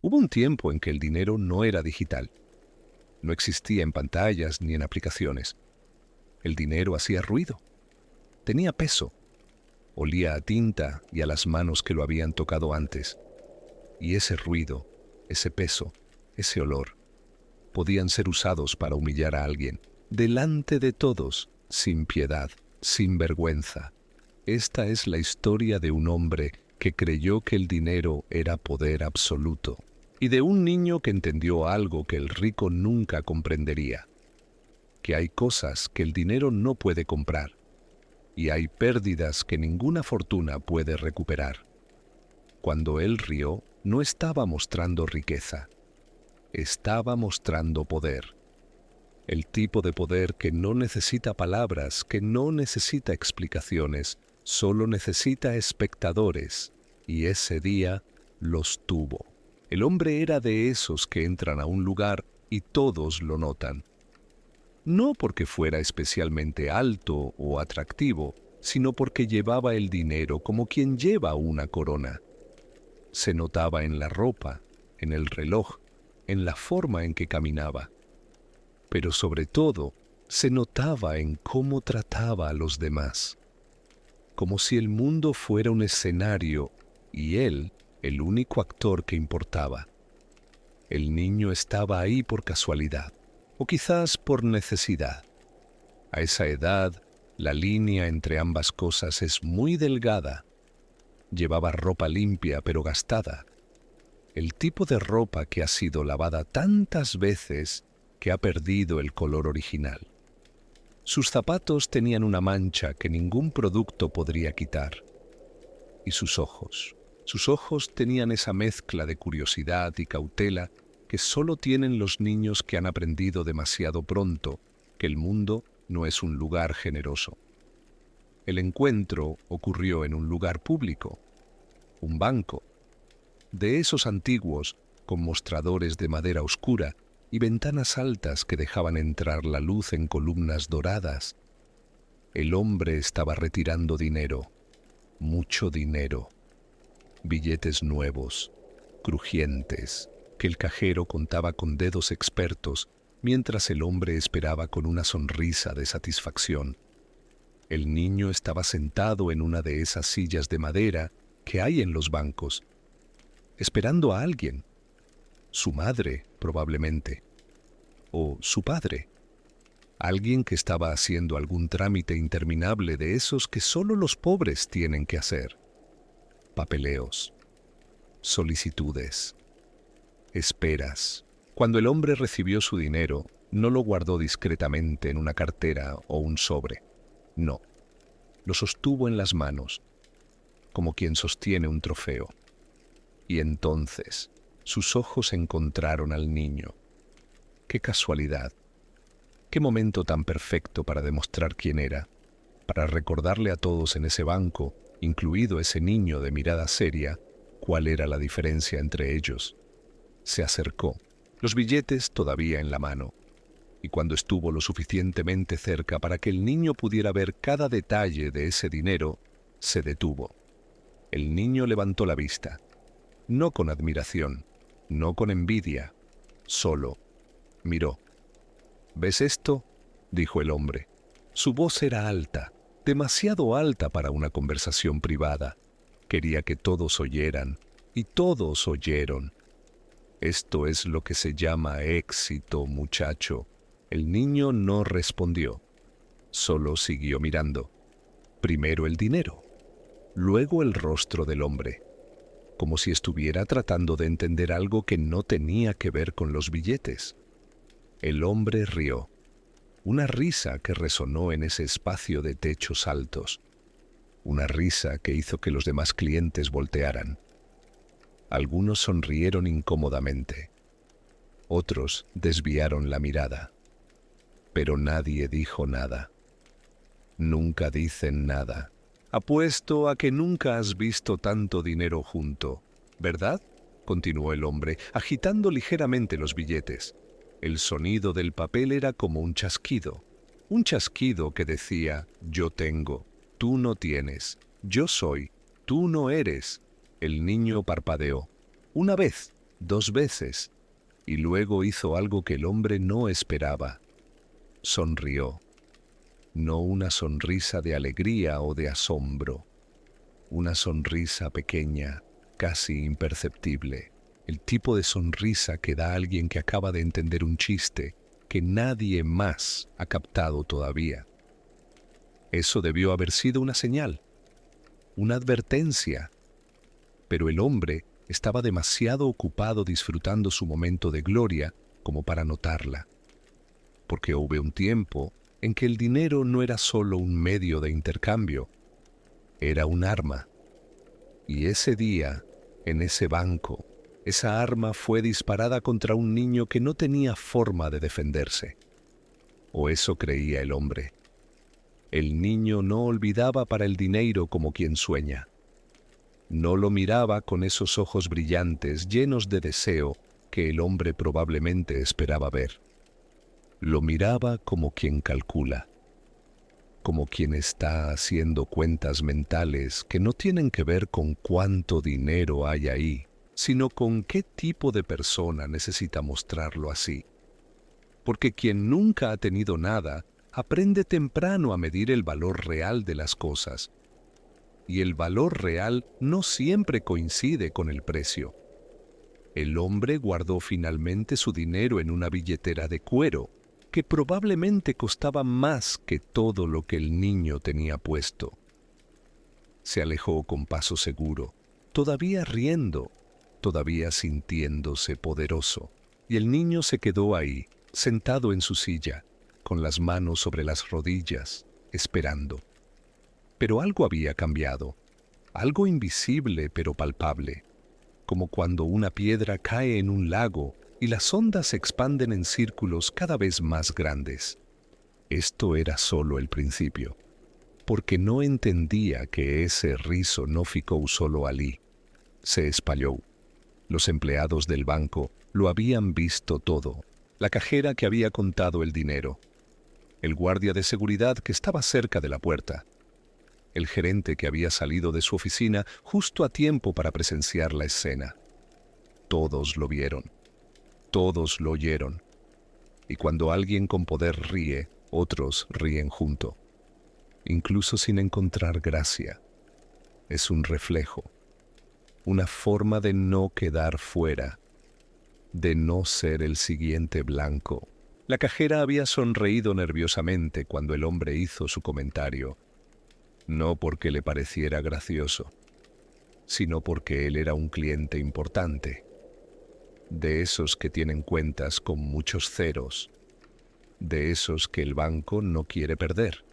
Hubo un tiempo en que el dinero no era digital. No existía en pantallas ni en aplicaciones. El dinero hacía ruido. Tenía peso. Olía a tinta y a las manos que lo habían tocado antes. Y ese ruido, ese peso, ese olor, podían ser usados para humillar a alguien, delante de todos, sin piedad, sin vergüenza. Esta es la historia de un hombre que creyó que el dinero era poder absoluto, y de un niño que entendió algo que el rico nunca comprendería, que hay cosas que el dinero no puede comprar, y hay pérdidas que ninguna fortuna puede recuperar. Cuando él rió, no estaba mostrando riqueza, estaba mostrando poder. El tipo de poder que no necesita palabras, que no necesita explicaciones, solo necesita espectadores, y ese día los tuvo. El hombre era de esos que entran a un lugar y todos lo notan. No porque fuera especialmente alto o atractivo, sino porque llevaba el dinero como quien lleva una corona. Se notaba en la ropa, en el reloj, en la forma en que caminaba. Pero sobre todo, se notaba en cómo trataba a los demás. Como si el mundo fuera un escenario y él, el único actor que importaba. El niño estaba ahí por casualidad, o quizás por necesidad. A esa edad, la línea entre ambas cosas es muy delgada. Llevaba ropa limpia pero gastada. El tipo de ropa que ha sido lavada tantas veces que ha perdido el color original. Sus zapatos tenían una mancha que ningún producto podría quitar. Y sus ojos tenían esa mezcla de curiosidad y cautela que solo tienen los niños que han aprendido demasiado pronto que el mundo no es un lugar generoso. El encuentro ocurrió en un lugar público, un banco, de esos antiguos con mostradores de madera oscura y ventanas altas que dejaban entrar la luz en columnas doradas. El hombre estaba retirando dinero, mucho dinero, billetes nuevos, crujientes, que el cajero contaba con dedos expertos mientras el hombre esperaba con una sonrisa de satisfacción. El niño estaba sentado en una de esas sillas de madera que hay en los bancos, esperando a alguien. Su madre, probablemente, o su padre. Alguien que estaba haciendo algún trámite interminable de esos que solo los pobres tienen que hacer. Papeleos, solicitudes, esperas. Cuando el hombre recibió su dinero, no lo guardó discretamente en una cartera o un sobre. No, lo sostuvo en las manos, como quien sostiene un trofeo. Y entonces, sus ojos encontraron al niño. ¡Qué casualidad! ¡Qué momento tan perfecto para demostrar quién era! Para recordarle a todos en ese banco, incluido ese niño de mirada seria, cuál era la diferencia entre ellos. Se acercó, los billetes todavía en la mano, y cuando estuvo lo suficientemente cerca para que el niño pudiera ver cada detalle de ese dinero, se detuvo. El niño levantó la vista, no con admiración, no con envidia, solo miró. ¿Ves esto?, dijo el hombre. Su voz era alta, demasiado alta para una conversación privada. Quería que todos oyeran, y todos oyeron. Esto es lo que se llama éxito, muchacho. El niño no respondió, solo siguió mirando. Primero el dinero, luego el rostro del hombre, como si estuviera tratando de entender algo que no tenía que ver con los billetes. El hombre rió, una risa que resonó en ese espacio de techos altos, una risa que hizo que los demás clientes voltearan. Algunos sonrieron incómodamente, otros desviaron la mirada, pero nadie dijo nada. Nunca dicen nada. Apuesto a que nunca has visto tanto dinero junto, ¿verdad?, continuó el hombre, agitando ligeramente los billetes. El sonido del papel era como un chasquido que decía: yo tengo, tú no tienes, yo soy, tú no eres. El niño parpadeó. Una vez, 2 veces, y luego hizo algo que el hombre no esperaba. Sonrió. No una sonrisa de alegría o de asombro, una sonrisa pequeña, casi imperceptible, el tipo de sonrisa que da alguien que acaba de entender un chiste que nadie más ha captado todavía. Eso debió haber sido una señal, una advertencia, pero el hombre estaba demasiado ocupado disfrutando su momento de gloria como para notarla, porque hubo un tiempo en que el dinero no era solo un medio de intercambio, era un arma. Y ese día, en ese banco, esa arma fue disparada contra un niño que no tenía forma de defenderse. O eso creía el hombre. El niño no olvidaba para el dinero como quien sueña. No lo miraba con esos ojos brillantes, llenos de deseo, que el hombre probablemente esperaba ver. Lo miraba como quien calcula, como quien está haciendo cuentas mentales que no tienen que ver con cuánto dinero hay ahí, sino con qué tipo de persona necesita mostrarlo así. Porque quien nunca ha tenido nada, aprende temprano a medir el valor real de las cosas. Y el valor real no siempre coincide con el precio. El hombre guardó finalmente su dinero en una billetera de cuero, que probablemente costaba más que todo lo que el niño tenía puesto. Se alejó con paso seguro, todavía riendo, todavía sintiéndose poderoso, y el niño se quedó ahí, sentado en su silla, con las manos sobre las rodillas, esperando. Pero algo había cambiado, algo invisible pero palpable, como cuando una piedra cae en un lago y las ondas se expanden en círculos cada vez más grandes. Esto era solo el principio, porque no entendía que ese rizo no ficó solo allí. Se espalló. Los empleados del banco lo habían visto todo, la cajera que había contado el dinero, el guardia de seguridad que estaba cerca de la puerta, el gerente que había salido de su oficina justo a tiempo para presenciar la escena. Todos lo vieron. Todos lo oyeron. Y cuando alguien con poder ríe, otros ríen junto, incluso sin encontrar gracia. Es un reflejo, una forma de no quedar fuera, de no ser el siguiente blanco. La cajera había sonreído nerviosamente cuando el hombre hizo su comentario, no porque le pareciera gracioso, sino porque él era un cliente importante. De esos que tienen cuentas con muchos ceros, de esos que el banco no quiere perder.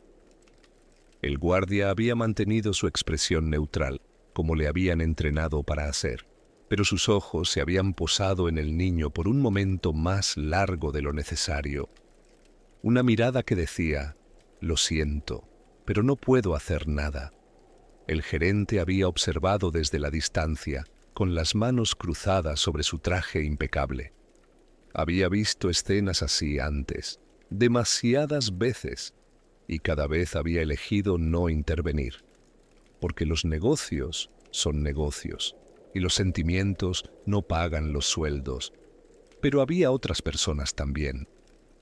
El guardia había mantenido su expresión neutral, como le habían entrenado para hacer, pero sus ojos se habían posado en el niño por un momento más largo de lo necesario. Una mirada que decía, «Lo siento, pero no puedo hacer nada». El gerente había observado desde la distancia, con las manos cruzadas sobre su traje impecable. Había visto escenas así antes, demasiadas veces, y cada vez había elegido no intervenir, porque los negocios son negocios, y los sentimientos no pagan los sueldos. Pero había otras personas también,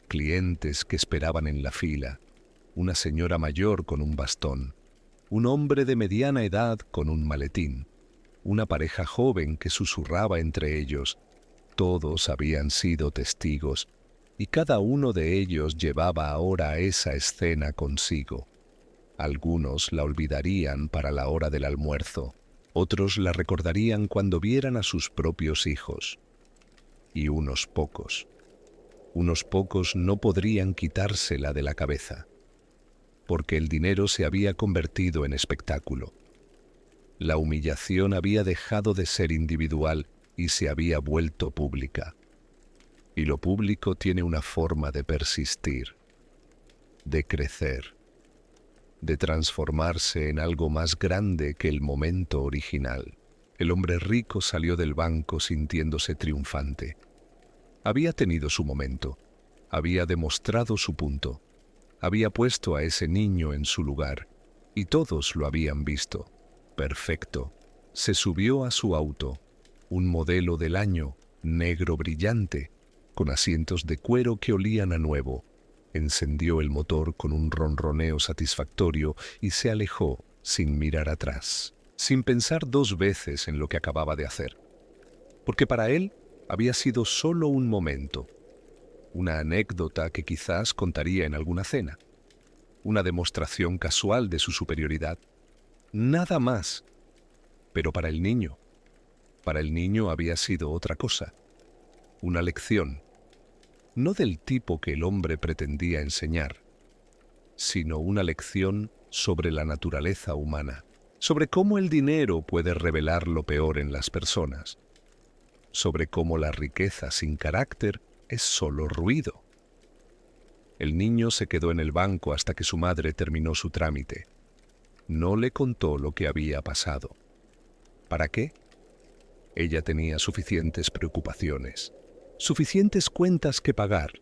clientes que esperaban en la fila, una señora mayor con un bastón, un hombre de mediana edad con un maletín, una pareja joven que susurraba entre ellos. Todos habían sido testigos, y cada uno de ellos llevaba ahora esa escena consigo. Algunos la olvidarían para la hora del almuerzo, otros la recordarían cuando vieran a sus propios hijos. Y unos pocos no podrían quitársela de la cabeza, porque el dinero se había convertido en espectáculo. La humillación había dejado de ser individual y se había vuelto pública. Y lo público tiene una forma de persistir, de crecer, de transformarse en algo más grande que el momento original. El hombre rico salió del banco sintiéndose triunfante. Había tenido su momento, había demostrado su punto, había puesto a ese niño en su lugar, y todos lo habían visto. Perfecto. Se subió a su auto, un modelo del año, negro brillante, con asientos de cuero que olían a nuevo. Encendió el motor con un ronroneo satisfactorio y se alejó sin mirar atrás, sin pensar dos veces en lo que acababa de hacer. Porque para él había sido solo un momento, una anécdota que quizás contaría en alguna cena, una demostración casual de su superioridad. Nada más. Pero para el niño había sido otra cosa, una lección, no del tipo que el hombre pretendía enseñar, sino una lección sobre la naturaleza humana, sobre cómo el dinero puede revelar lo peor en las personas, sobre cómo la riqueza sin carácter es solo ruido. El niño se quedó en el banco hasta que su madre terminó su trámite. No le contó lo que había pasado. ¿Para qué? Ella tenía suficientes preocupaciones, suficientes cuentas que pagar,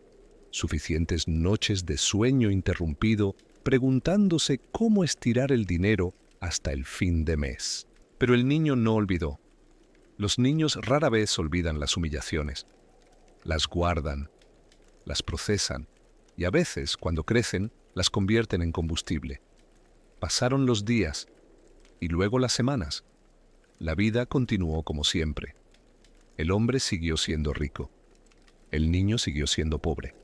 suficientes noches de sueño interrumpido preguntándose cómo estirar el dinero hasta el fin de mes. Pero el niño no olvidó. Los niños rara vez olvidan las humillaciones. Las guardan, las procesan y a veces, cuando crecen, las convierten en combustible. Pasaron los días y luego las semanas. La vida continuó como siempre. El hombre siguió siendo rico. El niño siguió siendo pobre.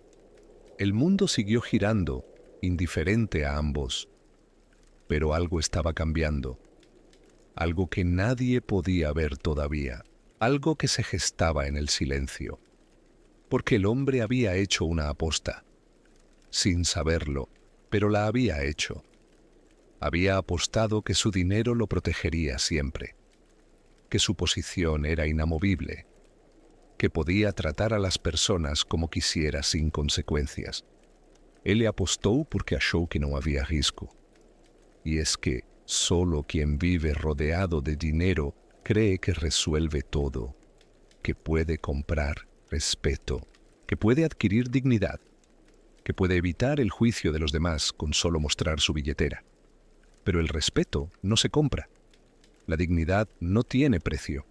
El mundo siguió girando, indiferente a ambos. Pero algo estaba cambiando. Algo que nadie podía ver todavía. Algo que se gestaba en el silencio. Porque el hombre había hecho una aposta. Sin saberlo, pero la había hecho. Había apostado que su dinero lo protegería siempre, que su posición era inamovible, que podía tratar a las personas como quisiera sin consecuencias. Ele apostou porque achou que não havia risco. Y es que solo quien vive rodeado de dinero cree que resuelve todo, que puede comprar respeto, que puede adquirir dignidad, que puede evitar el juicio de los demás con solo mostrar su billetera. Pero el respeto no se compra. La dignidad no tiene precio.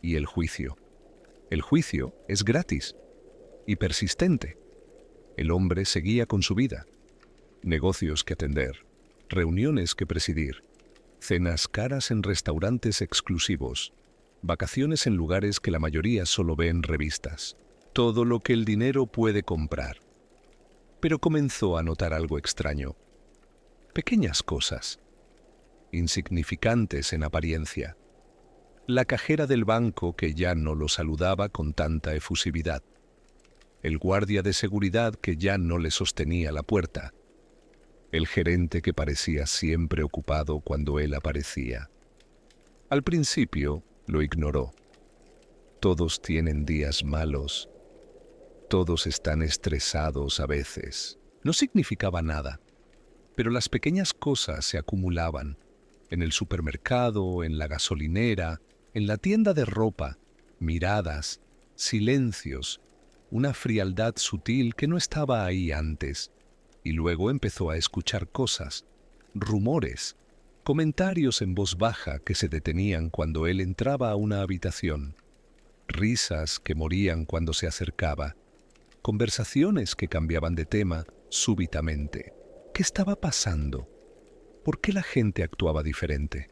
Y el juicio es gratis y persistente. El hombre seguía con su vida. Negocios que atender, reuniones que presidir, cenas caras en restaurantes exclusivos, vacaciones en lugares que la mayoría solo ve en revistas. Todo lo que el dinero puede comprar. Pero comenzó a notar algo extraño. Pequeñas cosas, insignificantes en apariencia. La cajera del banco que ya no lo saludaba con tanta efusividad. El guardia de seguridad que ya no le sostenía la puerta. El gerente que parecía siempre ocupado cuando él aparecía. Al principio lo ignoró. Todos tienen días malos. Todos están estresados a veces. No significaba nada, pero las pequeñas cosas se acumulaban. En el supermercado, en la gasolinera, en la tienda de ropa, miradas, silencios, una frialdad sutil que no estaba ahí antes. Y luego empezó a escuchar cosas, rumores, comentarios en voz baja que se detenían cuando él entraba a una habitación, risas que morían cuando se acercaba, conversaciones que cambiaban de tema súbitamente. ¿Qué estaba pasando? ¿Por qué la gente actuaba diferente?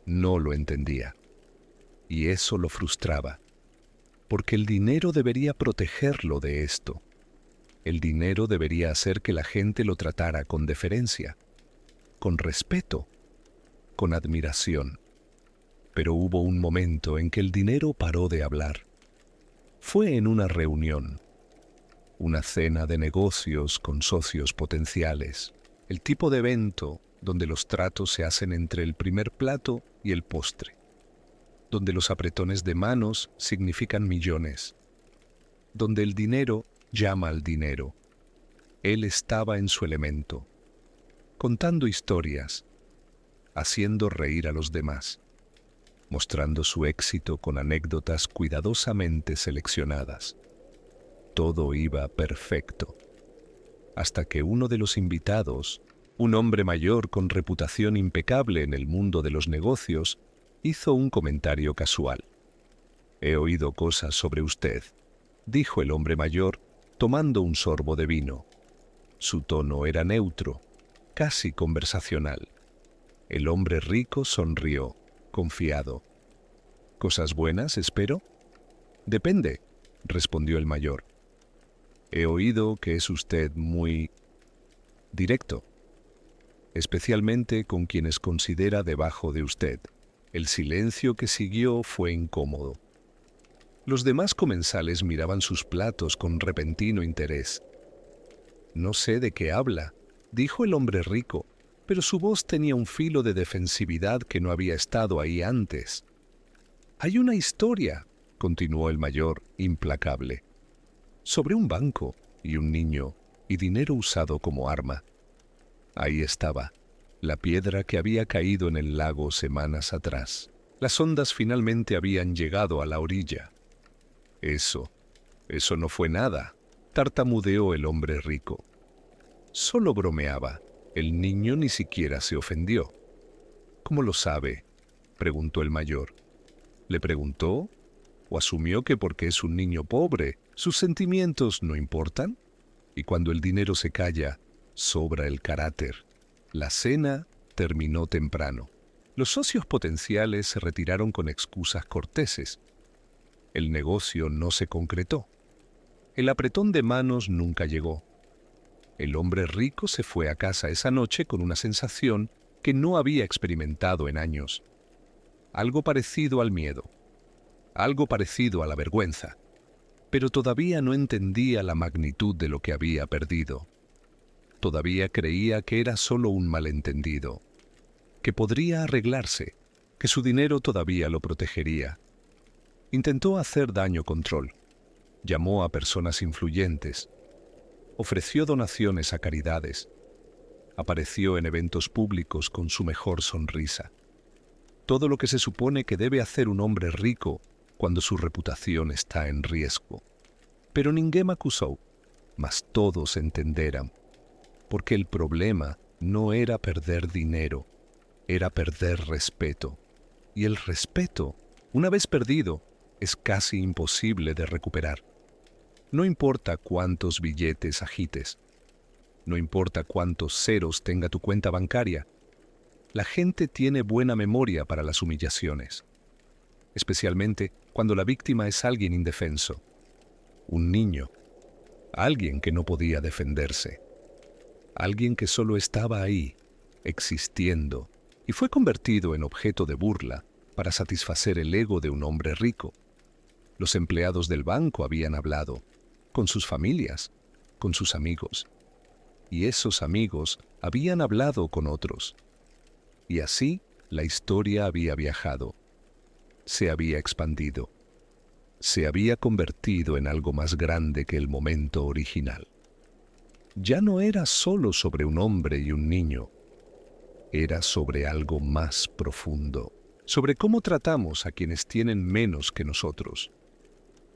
No lo entendía. Y eso lo frustraba, porque el dinero debería protegerlo de esto. El dinero debería hacer que la gente lo tratara con deferencia, con respeto, con admiración. Pero hubo un momento en que el dinero paró de hablar. Fue en una reunión, una cena de negocios con socios potenciales, el tipo de evento donde los tratos se hacen entre el primer plato y el postre, donde los apretones de manos significan millones, donde el dinero llama al dinero. Él estaba en su elemento, contando historias, haciendo reír a los demás, mostrando su éxito con anécdotas cuidadosamente seleccionadas. Todo iba perfecto, hasta que uno de los invitados, un hombre mayor con reputación impecable en el mundo de los negocios, hizo un comentario casual. He oído cosas sobre usted, dijo el hombre mayor, tomando un sorbo de vino. Su tono era neutro, casi conversacional. El hombre rico sonrió, confiado. ¿Cosas buenas, espero? Depende, respondió el mayor. He oído que es usted muy directo, especialmente con quienes considera debajo de usted. El silencio que siguió fue incómodo. Los demás comensales miraban sus platos con repentino interés. No sé de qué habla, dijo el hombre rico, pero su voz tenía un filo de defensividad que no había estado ahí antes. Hay una historia, continuó el mayor, implacable, sobre un banco y un niño y dinero usado como arma. Ahí estaba, la piedra que había caído en el lago semanas atrás. Las ondas finalmente habían llegado a la orilla. Eso no fue nada, tartamudeó el hombre rico. Solo bromeaba. El niño ni siquiera se ofendió. ¿Cómo lo sabe?, preguntó el mayor. ¿Le preguntó? ¿O asumió que porque es un niño pobre, sus sentimientos no importan? Y cuando el dinero se calla, sobra el carácter. La cena terminó temprano. Los socios potenciales se retiraron con excusas corteses. El negocio no se concretó. El apretón de manos nunca llegó. El hombre rico se fue a casa esa noche con una sensación que no había experimentado en años. Algo parecido al miedo, algo parecido a la vergüenza, pero todavía no entendía la magnitud de lo que había perdido. Todavía creía que era solo un malentendido, que podría arreglarse, que su dinero todavía lo protegería. Intentó hacer daño control. Llamó a personas influyentes. Ofreció donaciones a caridades. Apareció en eventos públicos con su mejor sonrisa. Todo lo que se supone que debe hacer un hombre rico cuando su reputación está en riesgo. Pero ninguém acusó, mas todos entenderan, porque el problema no era perder dinero, era perder respeto. Y el respeto, una vez perdido, es casi imposible de recuperar. No importa cuántos billetes agites, no importa cuántos ceros tenga tu cuenta bancaria, la gente tiene buena memoria para las humillaciones, especialmente cuando la víctima es alguien indefenso, un niño, alguien que no podía defenderse, alguien que solo estaba ahí, existiendo, y fue convertido en objeto de burla para satisfacer el ego de un hombre rico. Los empleados del banco habían hablado, con sus familias, con sus amigos, y esos amigos habían hablado con otros. Y así la historia había viajado, se había expandido, se había convertido en algo más grande que el momento original. Ya no era solo sobre un hombre y un niño, era sobre algo más profundo, sobre cómo tratamos a quienes tienen menos que nosotros,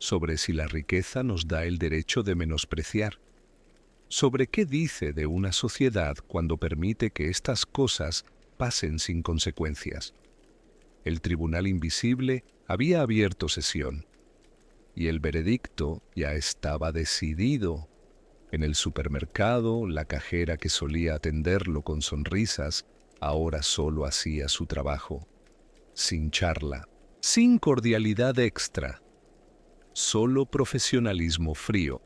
sobre si la riqueza nos da el derecho de menospreciar, sobre qué dice de una sociedad cuando permite que estas cosas pasen sin consecuencias. El tribunal invisible había abierto sesión, y el veredicto ya estaba decidido. En el supermercado, la cajera que solía atenderlo con sonrisas, ahora solo hacía su trabajo, sin charla, sin cordialidad extra, solo profesionalismo frío.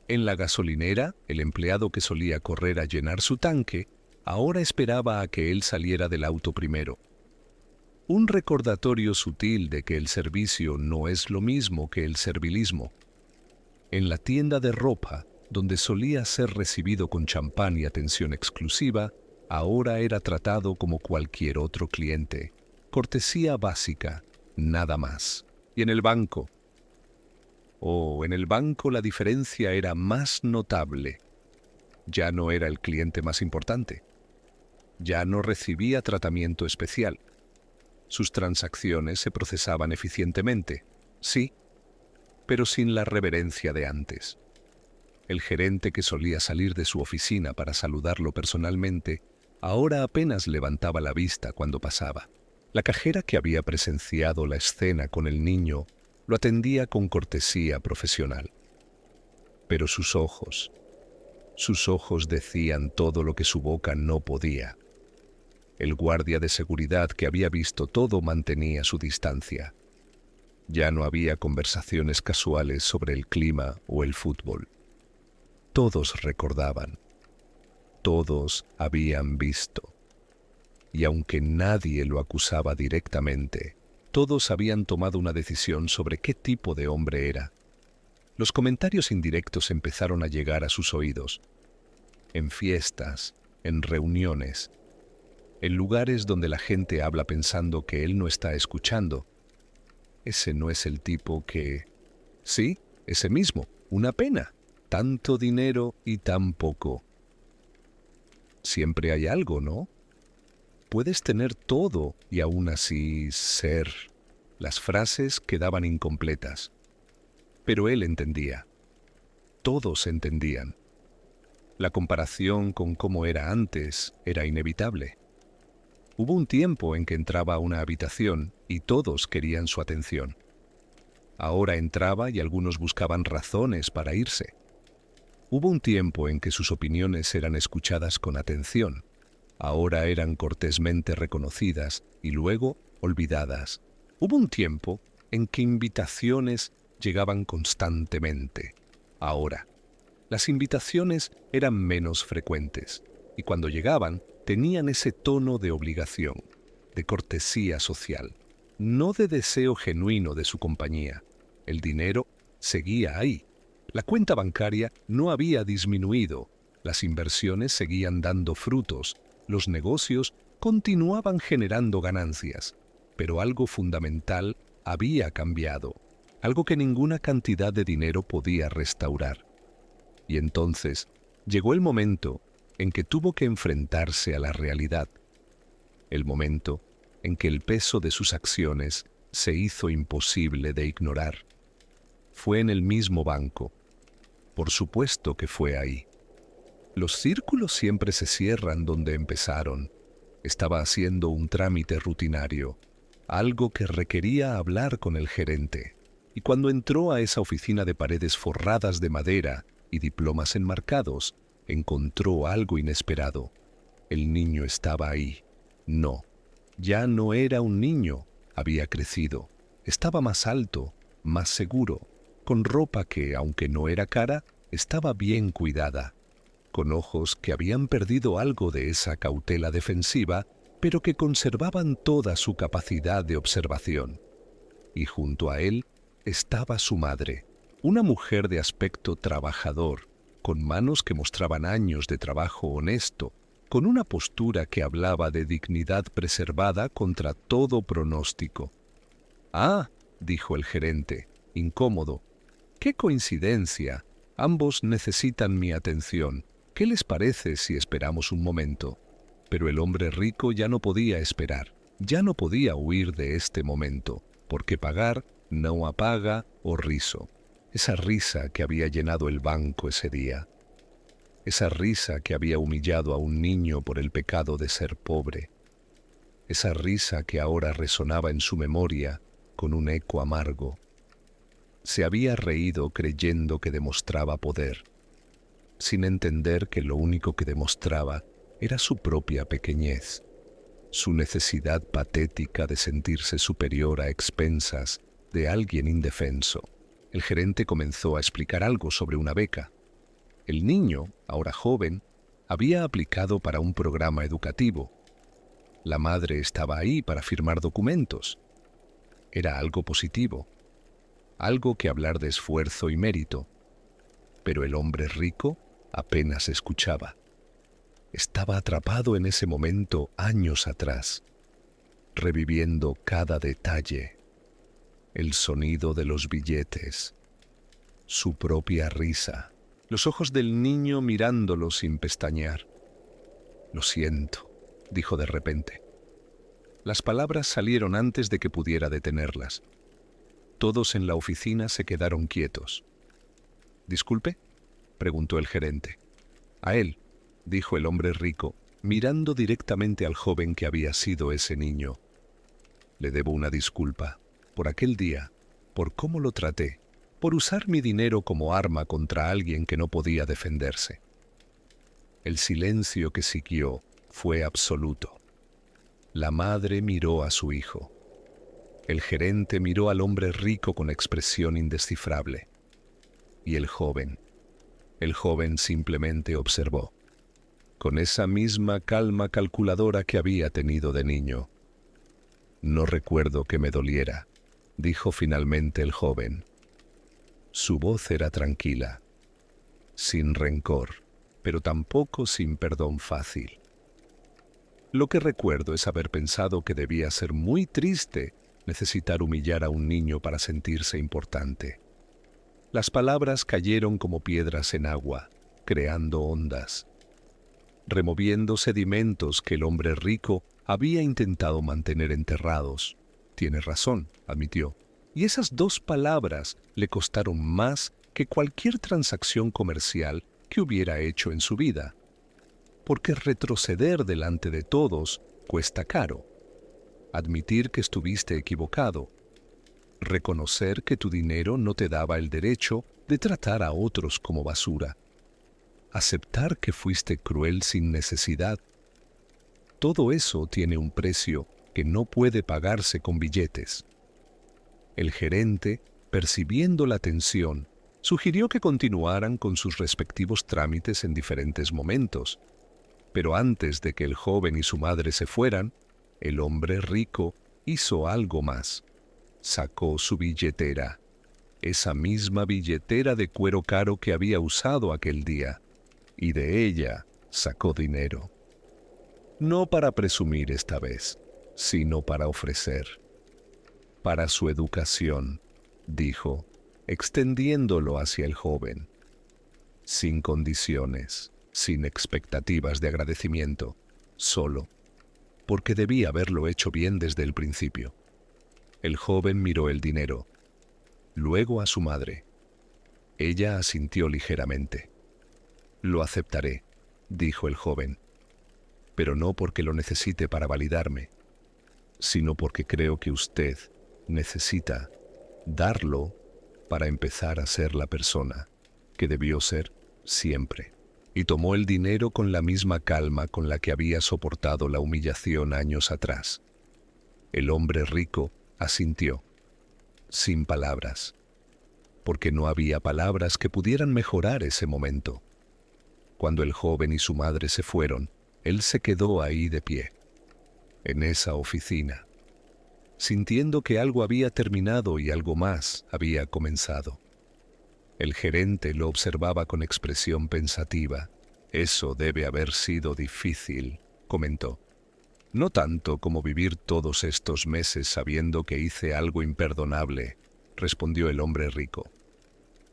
En la gasolinera, el empleado que solía correr a llenar su tanque, ahora esperaba a que él saliera del auto primero. Un recordatorio sutil de que el servicio no es lo mismo que el servilismo. En la tienda de ropa, donde solía ser recibido con champán y atención exclusiva, ahora era tratado como cualquier otro cliente. Cortesía básica, nada más. Y en el banco. En el banco la diferencia era más notable. Ya no era el cliente más importante. Ya no recibía tratamiento especial. Sus transacciones se procesaban eficientemente, sí, pero sin la reverencia de antes. El gerente que solía salir de su oficina para saludarlo personalmente, ahora apenas levantaba la vista cuando pasaba. La cajera que había presenciado la escena con el niño Lo atendía con cortesía profesional. Pero sus ojos decían todo lo que su boca no podía. El guardia de seguridad que había visto todo mantenía su distancia. Ya no había conversaciones casuales sobre el clima o el fútbol. Todos recordaban. Todos habían visto. Y aunque nadie lo acusaba directamente, todos habían tomado una decisión sobre qué tipo de hombre era. Los comentarios indirectos empezaron a llegar a sus oídos. En fiestas, en reuniones, en lugares donde la gente habla pensando que él no está escuchando. Ese no es el tipo que... Sí, ese mismo. Una pena. Tanto dinero y tan poco. Siempre hay algo, ¿no? Puedes tener todo y aún así ser. Las frases quedaban incompletas. Pero él entendía. Todos entendían. La comparación con cómo era antes era inevitable. Hubo un tiempo en que entraba a una habitación y todos querían su atención. Ahora entraba y algunos buscaban razones para irse. Hubo un tiempo en que sus opiniones eran escuchadas con atención. Ahora eran cortésmente reconocidas y luego olvidadas. Hubo un tiempo en que invitaciones llegaban constantemente. Ahora, las invitaciones eran menos frecuentes y cuando llegaban tenían ese tono de obligación, de cortesía social, no de deseo genuino de su compañía. El dinero seguía ahí. La cuenta bancaria no había disminuido. Las inversiones seguían dando frutos. Los negocios continuaban generando ganancias. Pero algo fundamental había cambiado. Algo que ninguna cantidad de dinero podía restaurar. Y entonces llegó el momento en que tuvo que enfrentarse a la realidad. El momento en que el peso de sus acciones se hizo imposible de ignorar. Fue en el mismo banco. Por supuesto que fue ahí. Los círculos siempre se cierran donde empezaron. Estaba haciendo un trámite rutinario, algo que requería hablar con el gerente. Y cuando entró a esa oficina de paredes forradas de madera y diplomas enmarcados, encontró algo inesperado. El niño estaba ahí. No, ya no era un niño, había crecido. Estaba más alto, más seguro, con ropa que, aunque no era cara, estaba bien cuidada, con ojos que habían perdido algo de esa cautela defensiva, pero que conservaban toda su capacidad de observación. Y junto a él estaba su madre, una mujer de aspecto trabajador, con manos que mostraban años de trabajo honesto, con una postura que hablaba de dignidad preservada contra todo pronóstico. «Ah», dijo el gerente, incómodo, «qué coincidencia. Ambos necesitan mi atención. ¿Qué les parece si esperamos un momento?» Pero el hombre rico ya no podía esperar, ya no podía huir de este momento, porque pagar no apaga o riso. Esa risa que había llenado el banco ese día. Esa risa que había humillado a un niño por el pecado de ser pobre. Esa risa que ahora resonaba en su memoria con un eco amargo. Se había reído creyendo que demostraba poder, sin entender que lo único que demostraba era su propia pequeñez, su necesidad patética de sentirse superior a expensas de alguien indefenso. El gerente comenzó a explicar algo sobre una beca. El niño, ahora joven, había aplicado para un programa educativo. La madre estaba ahí para firmar documentos. Era algo positivo, algo que hablar de esfuerzo y mérito. Pero el hombre rico apenas escuchaba. Estaba atrapado en ese momento años atrás, reviviendo cada detalle, el sonido de los billetes, su propia risa, los ojos del niño mirándolo sin pestañear. «Lo siento», dijo de repente. Las palabras salieron antes de que pudiera detenerlas. Todos en la oficina se quedaron quietos. «¿Disculpe?», preguntó el gerente. «A él», dijo el hombre rico, mirando directamente al joven que había sido ese niño. «Le debo una disculpa por aquel día. por cómo lo traté, por usar mi dinero como arma contra alguien que no podía defenderse. El silencio que siguió fue absoluto. La madre miró a su hijo. El gerente miró al hombre rico con expresión indescifrable. Y el joven simplemente observó, con esa misma calma calculadora que había tenido de niño. No recuerdo que me doliera, dijo finalmente el joven. Su voz era tranquila, sin rencor, pero tampoco sin perdón fácil. Lo que recuerdo es haber pensado que debía ser muy triste necesitar humillar a un niño para sentirse importante. Las palabras cayeron como piedras en agua, creando ondas, removiendo sedimentos que el hombre rico había intentado mantener enterrados. Tiene razón, admitió, y esas 2 palabras le costaron más que cualquier transacción comercial que hubiera hecho en su vida. Porque retroceder delante de todos cuesta caro. Admitir que estuviste equivocado. Reconocer que tu dinero no te daba el derecho de tratar a otros como basura. Aceptar que fuiste cruel sin necesidad. Todo eso tiene un precio que no puede pagarse con billetes. El gerente, percibiendo la tensión, sugirió que continuaran con sus respectivos trámites en diferentes momentos. Pero antes de que el joven y su madre se fueran, el hombre rico hizo algo más. Sacó su billetera, esa misma billetera de cuero caro que había usado aquel día, y de ella sacó dinero. No para presumir esta vez, sino para ofrecer. Para su educación, dijo, extendiéndolo hacia el joven. Sin condiciones, sin expectativas de agradecimiento, solo, porque debía haberlo hecho bien desde el principio. El joven miró el dinero, luego a su madre. Ella asintió ligeramente. Lo aceptaré, dijo el joven, pero no porque lo necesite para validarme, sino porque creo que usted necesita darlo para empezar a ser la persona que debió ser siempre. Y tomó el dinero con la misma calma con la que había soportado la humillación años atrás. El hombre rico asintió, sin palabras, porque no había palabras que pudieran mejorar ese momento. Cuando el joven y su madre se fueron, él se quedó ahí de pie, en esa oficina, sintiendo que algo había terminado y algo más había comenzado. El gerente lo observaba con expresión pensativa. Eso debe haber sido difícil, comentó. No tanto como vivir todos estos meses sabiendo que hice algo imperdonable, respondió el hombre rico.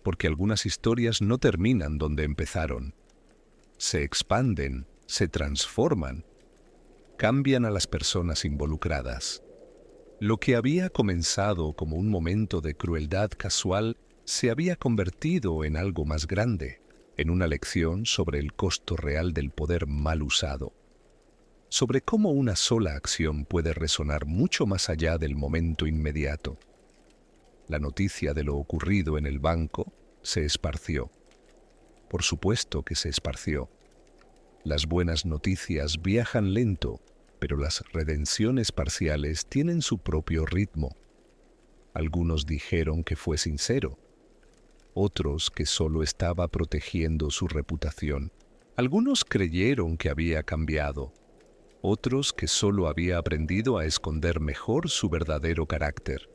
Porque algunas historias no terminan donde empezaron. Se expanden, se transforman, cambian a las personas involucradas. Lo que había comenzado como un momento de crueldad casual se había convertido en algo más grande, en una lección sobre el costo real del poder mal usado, sobre cómo una sola acción puede resonar mucho más allá del momento inmediato. La noticia de lo ocurrido en el banco se esparció. Por supuesto que se esparció. Las buenas noticias viajan lento, pero las redenciones parciales tienen su propio ritmo. Algunos dijeron que fue sincero, otros que solo estaba protegiendo su reputación. Algunos creyeron que había cambiado, otros que solo había aprendido a esconder mejor su verdadero carácter.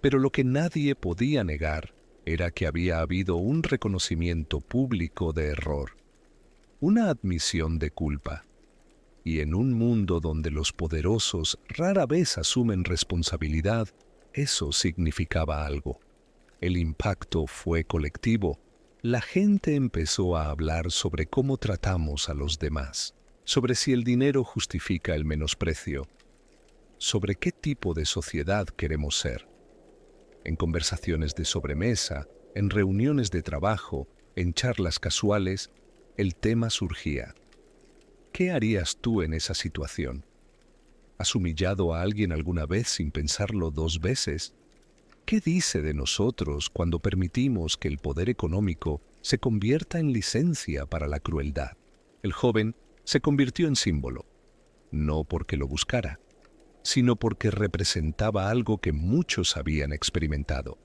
Pero lo que nadie podía negar era que había habido un reconocimiento público de error, una admisión de culpa. Y en un mundo donde los poderosos rara vez asumen responsabilidad, eso significaba algo. El impacto fue colectivo. La gente empezó a hablar sobre cómo tratamos a los demás, sobre si el dinero justifica el menosprecio, sobre qué tipo de sociedad queremos ser. En conversaciones de sobremesa, en reuniones de trabajo, en charlas casuales, el tema surgía. ¿Qué harías tú en esa situación? ¿Has humillado a alguien alguna vez sin pensarlo 2 veces? ¿Qué dice de nosotros cuando permitimos que el poder económico se convierta en licencia para la crueldad? El joven se convirtió en símbolo, no porque lo buscara, sino porque representaba algo que muchos habían experimentado: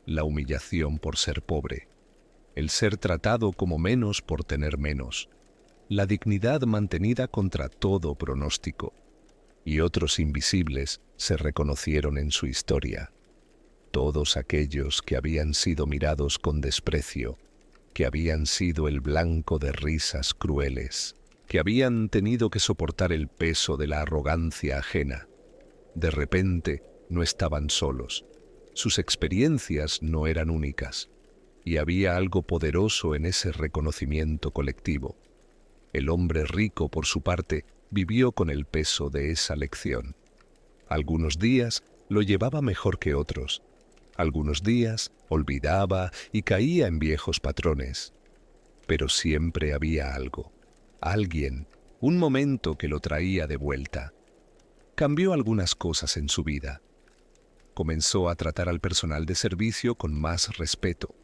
la humillación por ser pobre, el ser tratado como menos por tener menos, la dignidad mantenida contra todo pronóstico. Y otros invisibles se reconocieron en su historia. Todos aquellos que habían sido mirados con desprecio, que habían sido el blanco de risas crueles, que habían tenido que soportar el peso de la arrogancia ajena, de repente no estaban solos. Sus experiencias no eran únicas, y había algo poderoso en ese reconocimiento colectivo. El hombre rico, por su parte, vivió con el peso de esa lección. Algunos días lo llevaba mejor que otros. Algunos días olvidaba y caía en viejos patrones. Pero siempre había algo, alguien, un momento que lo traía de vuelta. Cambió algunas cosas en su vida. Comenzó a tratar al personal de servicio con más respeto.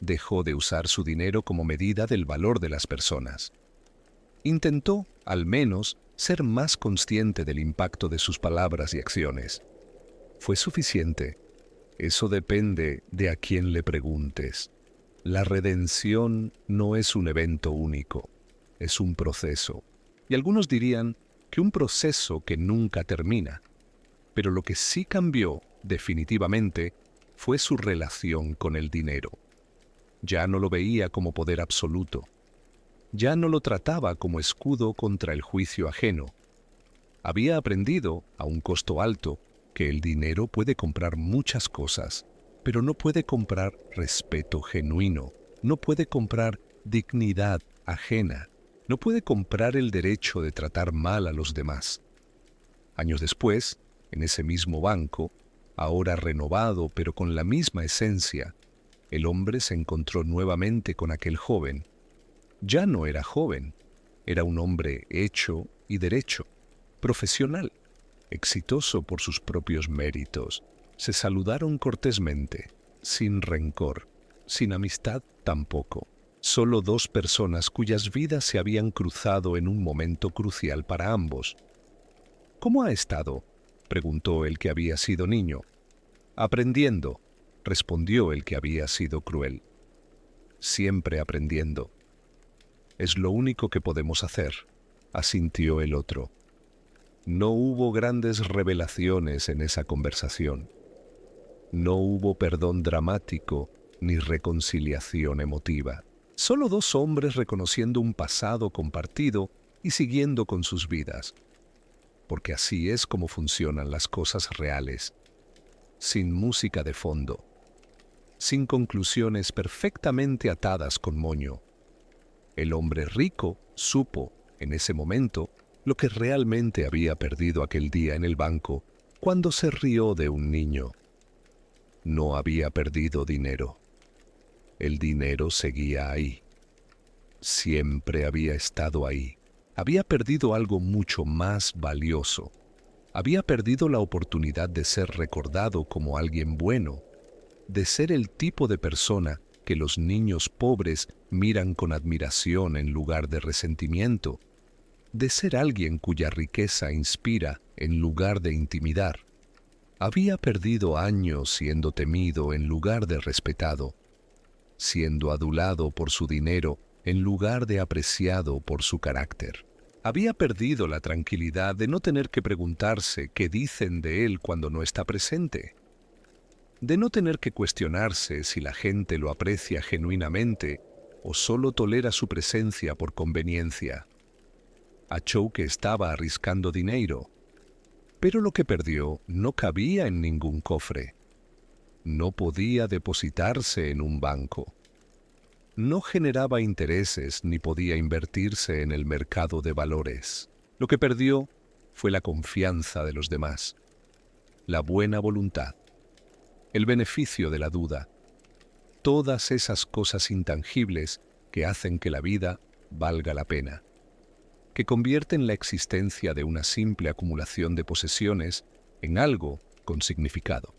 Dejó de usar su dinero como medida del valor de las personas. Intentó, al menos, ser más consciente del impacto de sus palabras y acciones. ¿Fue suficiente? Eso depende de a quién le preguntes. La redención no es un evento único, es un proceso. Y algunos dirían que un proceso que nunca termina. Pero lo que sí cambió, definitivamente, fue su relación con el dinero. Ya no lo veía como poder absoluto. Ya no lo trataba como escudo contra el juicio ajeno. Había aprendido, a un costo alto, que el dinero puede comprar muchas cosas, pero no puede comprar respeto genuino, no puede comprar dignidad ajena, no puede comprar el derecho de tratar mal a los demás. Años después, en ese mismo banco, ahora renovado pero con la misma esencia, el hombre se encontró nuevamente con aquel joven. Ya no era joven, era un hombre hecho y derecho, profesional, exitoso por sus propios méritos. Se saludaron cortésmente, sin rencor, sin amistad tampoco. Solo dos personas cuyas vidas se habían cruzado en un momento crucial para ambos. ¿Cómo ha estado?, preguntó el que había sido niño. Aprendiendo, respondió el que había sido cruel. Siempre aprendiendo. Es lo único que podemos hacer, asintió el otro. No hubo grandes revelaciones en esa conversación. No hubo perdón dramático ni reconciliación emotiva. Solo dos hombres reconociendo un pasado compartido y siguiendo con sus vidas. Porque así es como funcionan las cosas reales. Sin música de fondo. Sin conclusiones perfectamente atadas con moño. El hombre rico supo, en ese momento, lo que realmente había perdido aquel día en el banco cuando se rió de un niño. No había perdido dinero. El dinero seguía ahí. Siempre había estado ahí. Había perdido algo mucho más valioso. Había perdido la oportunidad de ser recordado como alguien bueno, de ser el tipo de persona que los niños pobres miran con admiración en lugar de resentimiento, de ser alguien cuya riqueza inspira en lugar de intimidar. Había perdido años siendo temido en lugar de respetado, siendo adulado por su dinero en lugar de apreciado por su carácter. Había perdido la tranquilidad de no tener que preguntarse qué dicen de él cuando no está presente, de no tener que cuestionarse si la gente lo aprecia genuinamente o solo tolera su presencia por conveniencia. Achó que estaba arriscando dinero, pero lo que perdió no cabía en ningún cofre. No podía depositarse en un banco. No generaba intereses ni podía invertirse en el mercado de valores. Lo que perdió fue la confianza de los demás, la buena voluntad, el beneficio de la duda, todas esas cosas intangibles que hacen que la vida valga la pena, que convierten la existencia de una simple acumulación de posesiones en algo con significado.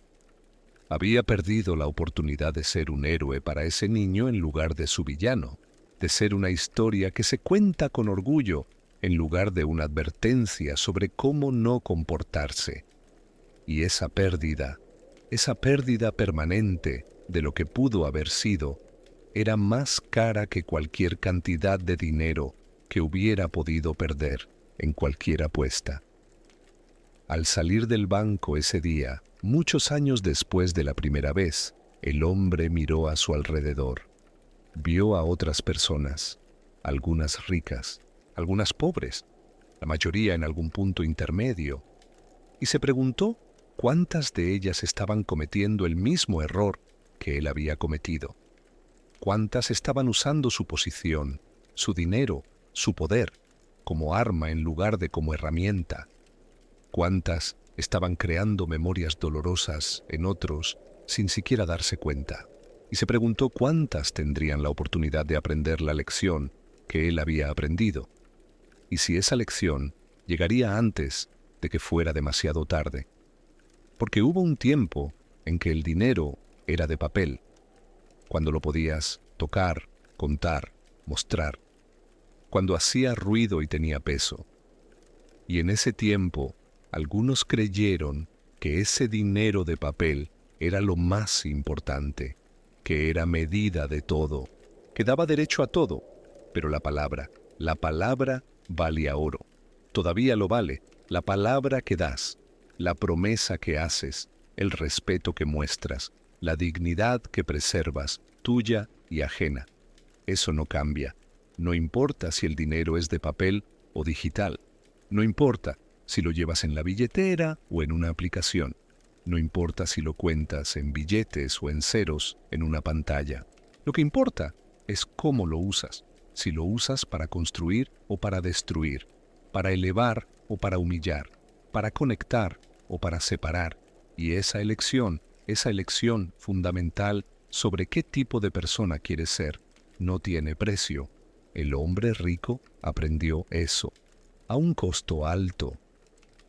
Había perdido la oportunidad de ser un héroe para ese niño en lugar de su villano, de ser una historia que se cuenta con orgullo en lugar de una advertencia sobre cómo no comportarse. Y esa pérdida permanente de lo que pudo haber sido, era más cara que cualquier cantidad de dinero que hubiera podido perder en cualquier apuesta. Al salir del banco ese día, muchos años después de la primera vez, el hombre miró a su alrededor. Vio a otras personas, algunas ricas, algunas pobres, la mayoría en algún punto intermedio, y se preguntó cuántas de ellas estaban cometiendo el mismo error que él había cometido. Cuántas estaban usando su posición, su dinero, su poder, como arma en lugar de como herramienta. Cuántas estaban creando memorias dolorosas en otros sin siquiera darse cuenta. Y se preguntó cuántas tendrían la oportunidad de aprender la lección que él había aprendido. Y si esa lección llegaría antes de que fuera demasiado tarde. Porque hubo un tiempo en que el dinero era de papel, cuando lo podías tocar, contar, mostrar, cuando hacía ruido y tenía peso. Y en ese tiempo, algunos creyeron que ese dinero de papel era lo más importante, que era medida de todo, que daba derecho a todo, pero la palabra valía oro. Todavía lo vale, la palabra que das, la promesa que haces, el respeto que muestras, la dignidad que preservas, tuya y ajena. Eso no cambia. No importa si el dinero es de papel o digital. No importa si lo llevas en la billetera o en una aplicación. No importa si lo cuentas en billetes o en ceros en una pantalla. Lo que importa es cómo lo usas. Si lo usas para construir o para destruir, para elevar o para humillar, para conectar o para separar. Y esa elección fundamental sobre qué tipo de persona quieres ser, no tiene precio. El hombre rico aprendió eso, a un costo alto,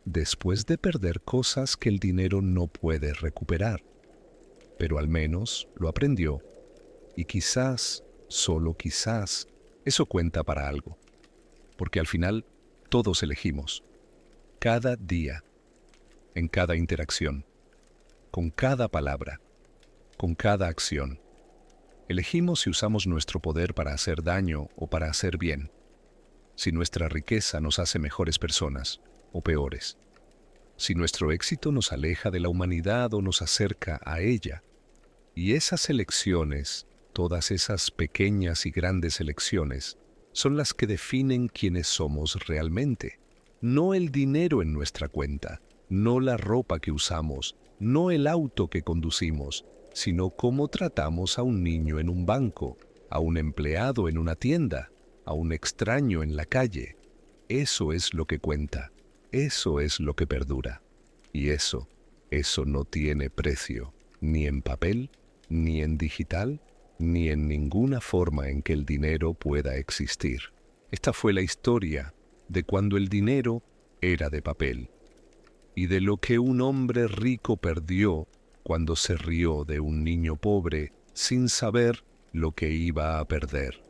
después de perder cosas que el dinero no puede recuperar. Pero al menos lo aprendió, y quizás, solo quizás, eso cuenta para algo. Porque al final, todos elegimos, cada día, en cada interacción, con cada palabra, con cada acción. Elegimos si usamos nuestro poder para hacer daño o para hacer bien, si nuestra riqueza nos hace mejores personas o peores, si nuestro éxito nos aleja de la humanidad o nos acerca a ella. Y esas elecciones, todas esas pequeñas y grandes elecciones, son las que definen quiénes somos realmente. No el dinero en nuestra cuenta, no la ropa que usamos, no el auto que conducimos, sino cómo tratamos a un niño en un banco, a un empleado en una tienda, a un extraño en la calle. Eso es lo que cuenta, eso es lo que perdura. Y eso no tiene precio, ni en papel, ni en digital, ni en ninguna forma en que el dinero pueda existir. Esta fue la historia de cuando el dinero era de papel, y de lo que un hombre rico perdió cuando se rió de un niño pobre sin saber lo que iba a perder.